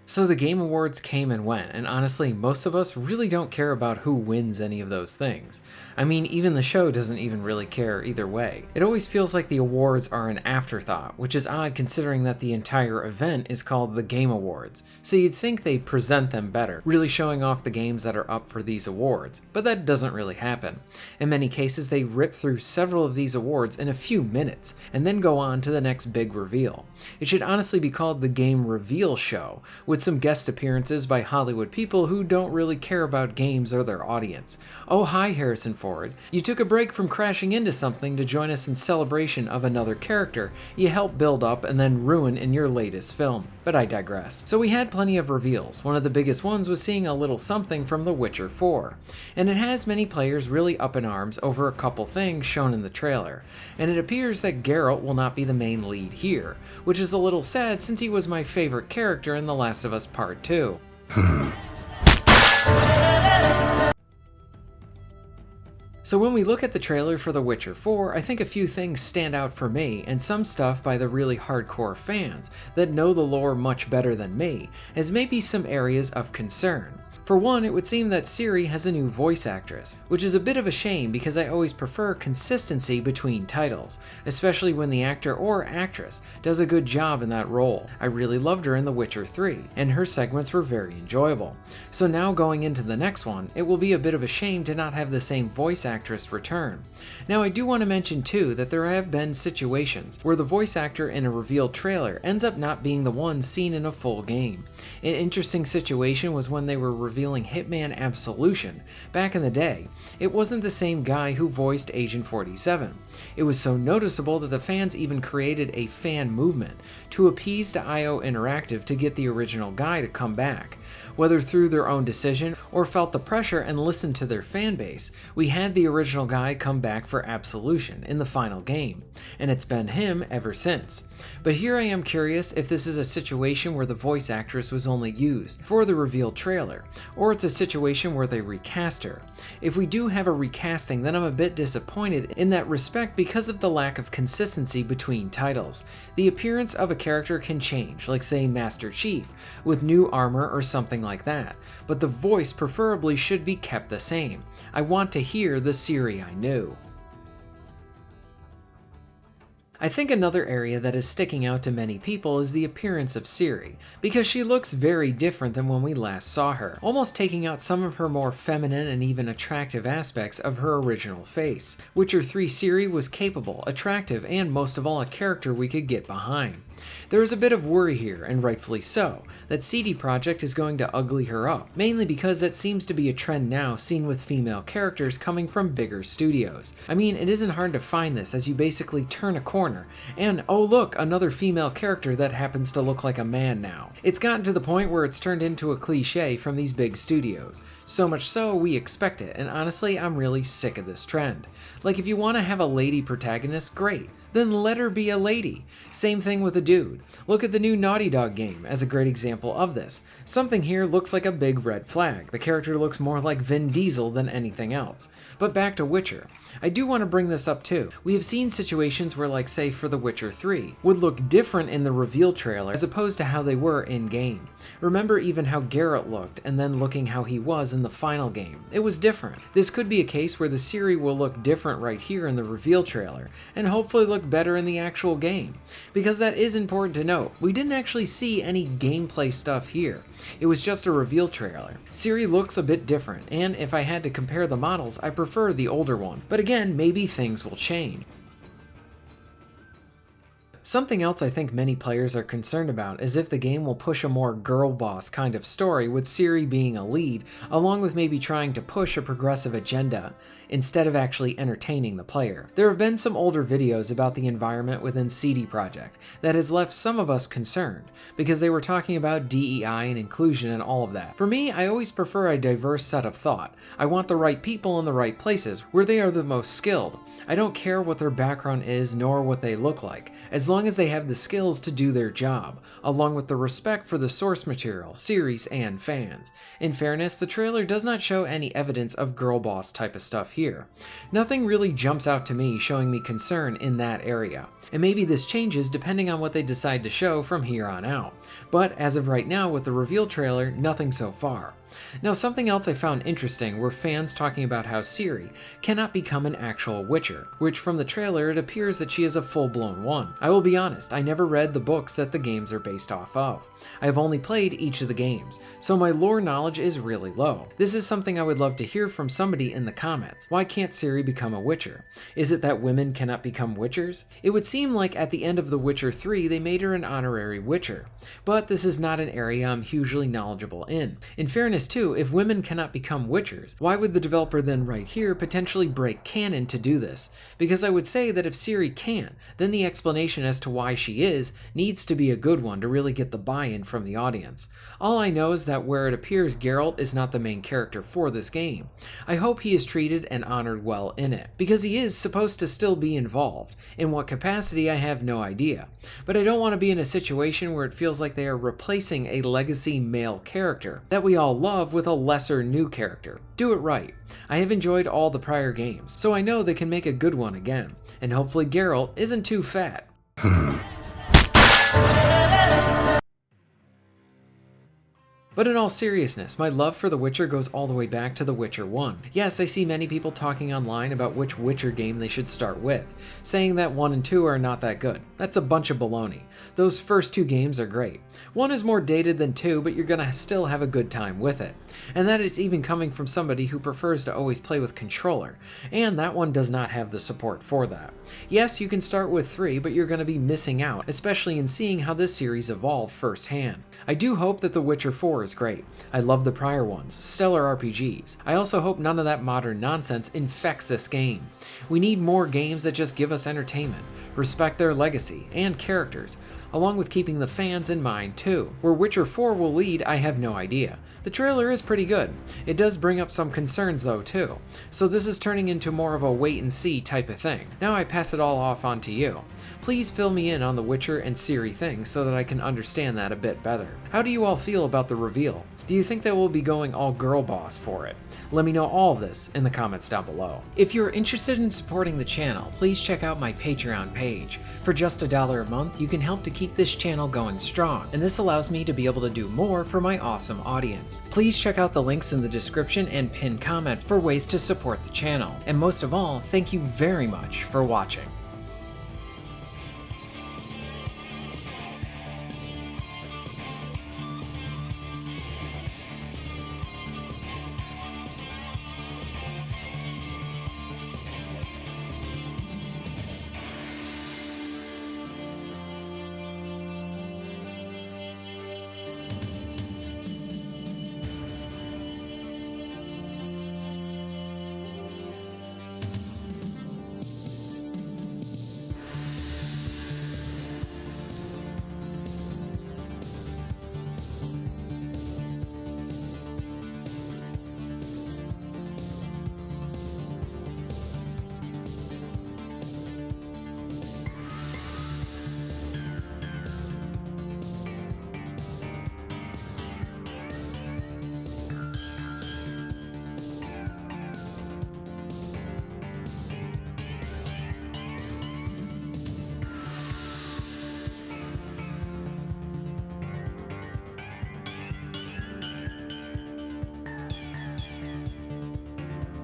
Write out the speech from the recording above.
So the Game Awards came and went, and honestly, most of us really don't care about who wins any of those things. I mean, even the show doesn't even really care either way. It always feels like the awards are an afterthought, which is odd considering that the entire event is called the Game Awards, so you'd think they'd present them better, really showing off the games that are up for these awards, but that doesn't really happen. In many cases, they rip through several of these awards in a few minutes, and then go on to the next big reveal. It should honestly be called the Game Reveal Show, with some guest appearances by Hollywood people who don't really care about games or their audience. Oh hi Harrison Ford, you took a break from crashing into something to join us in celebration of another character you helped build up and then ruin in your latest film. But I digress. So we had plenty of reveals. One of the biggest ones was seeing a little something from The Witcher 4. And it has many players really up in arms over a couple things shown in the trailer. And it appears that Geralt will not be the main lead here, which is a little sad since he was my favorite character in The Last of Us Part 2. So when we look at the trailer for The Witcher 4, I think a few things stand out for me, and some stuff by the really hardcore fans that know the lore much better than me, as maybe some areas of concern. For one, it would seem that Ciri has a new voice actress, which is a bit of a shame because I always prefer consistency between titles, especially when the actor or actress does a good job in that role. I really loved her in The Witcher 3, and her segments were very enjoyable. So now going into the next one, it will be a bit of a shame to not have the same voice actress return. Now I do want to mention too that there have been situations where the voice actor in a revealed trailer ends up not being the one seen in a full game. An interesting situation was when they were revealing Hitman Absolution. Back in the day, it wasn't the same guy who voiced Agent 47. It was so noticeable that the fans even created a fan movement to appease to IO Interactive to get the original guy to come back. Whether through their own decision or felt the pressure and listened to their fan base, we had the original guy come back for Absolution in the final game, and it's been him ever since. But here I am curious if this is a situation where the voice actress was only used for the revealed trailer, or it's a situation where they recast her. If we do have a recasting, then I'm a bit disappointed in that respect because of the lack of consistency between titles. The appearance of a character can change, like say Master Chief, with new armor or something like that, but the voice preferably should be kept the same. I want to hear the Ciri I knew. I think another area that is sticking out to many people is the appearance of Ciri, because she looks very different than when we last saw her, almost taking out some of her more feminine and even attractive aspects of her original face. Witcher 3 Ciri was capable, attractive, and most of all a character we could get behind. There is a bit of worry here, and rightfully so, that CD Projekt is going to ugly her up, mainly because that seems to be a trend now seen with female characters coming from bigger studios. I mean, it isn't hard to find this as you basically turn a corner, and oh look, another female character that happens to look like a man now. It's gotten to the point where it's turned into a cliche from these big studios. So much so, we expect it, and honestly, I'm really sick of this trend. Like, if you want to have a lady protagonist, great. Then let her be a lady. Same thing with a dude. Look at the new Naughty Dog game as a great example of this. Something here looks like a big red flag. The character looks more like Vin Diesel than anything else. But back to Witcher. I do want to bring this up too. We have seen situations where, like say for The Witcher 3, would look different in the reveal trailer as opposed to how they were in-game. Remember even how Geralt looked and then looking how he was in the final game. It was different. This could be a case where the Ciri will look different right here in the reveal trailer, and hopefully look better in the actual game. Because that is important to note. We didn't actually see any gameplay stuff here. It was just a reveal trailer. Ciri looks a bit different, and if I had to compare the models, I prefer the older one. But again, maybe things will change. Something else I think many players are concerned about is if the game will push a more girl boss kind of story with Ciri being a lead, along with maybe trying to push a progressive agenda, instead of actually entertaining the player. There have been some older videos about the environment within CD Projekt that has left some of us concerned, because they were talking about DEI and inclusion and all of that. For me, I always prefer a diverse set of thought. I want the right people in the right places, where they are the most skilled. I don't care what their background is nor what they look like, as long as they have the skills to do their job, along with the respect for the source material, series, and fans. In fairness, the trailer does not show any evidence of girl boss type of stuff here. Nothing really jumps out to me showing me concern in that area, and maybe this changes depending on what they decide to show from here on out. But as of right now with the reveal trailer, nothing so far. Now, something else I found interesting were fans talking about how Ciri cannot become an actual Witcher, which from the trailer it appears that she is a full-blown one. I will be honest, I never read the books that the games are based off of. I have only played each of the games, so my lore knowledge is really low. This is something I would love to hear from somebody in the comments. Why can't Ciri become a Witcher? Is it that women cannot become Witchers? It would seem like at the end of The Witcher 3 they made her an honorary Witcher, but this is not an area I'm hugely knowledgeable in. In fairness too, if women cannot become Witchers, why would the developer then right here potentially break canon to do this? Because I would say that if Ciri can't, then the explanation as to why she is needs to be a good one to really get the buy-in from the audience. All I know is that where it appears Geralt is not the main character for this game, I hope he is treated and honored well in it, because he is supposed to still be involved. In what capacity I have no idea, but I don't want to be in a situation where it feels like they are replacing a legacy male character that we all love with a lesser new character. Do it right. I have enjoyed all the prior games, so I know they can make a good one again, and hopefully Geralt isn't too fat. But in all seriousness, my love for The Witcher goes all the way back to The Witcher 1. Yes, I see many people talking online about which Witcher game they should start with, saying that 1 and 2 are not that good. That's a bunch of baloney. Those first 2 games are great. 1 is more dated than 2, but you're gonna still have a good time with it. And that is even coming from somebody who prefers to always play with controller, and that one does not have the support for that. Yes, you can start with 3, but you're gonna be missing out, especially in seeing how this series evolved firsthand. I do hope that The Witcher 4 is great. I love the prior ones, stellar RPGs. I also hope none of that modern nonsense infects this game. We need more games that just give us entertainment, respect their legacy and characters, along with keeping the fans in mind too. Where Witcher 4 will lead, I have no idea. The trailer is pretty good. It does bring up some concerns though too, so this is turning into more of a wait and see type of thing. Now I pass it all off onto you. Please fill me in on the Witcher and Ciri thing so that I can understand that a bit better. How do you all feel about the reveal? Do you think that we'll be going all girl boss for it? Let me know all of this in the comments down below. If you're interested in supporting the channel, please check out my Patreon page. For just $1 a month, you can help to keep this channel going strong, and this allows me to be able to do more for my awesome audience. Please check out the links in the description and pinned comment for ways to support the channel. And most of all, thank you very much for watching.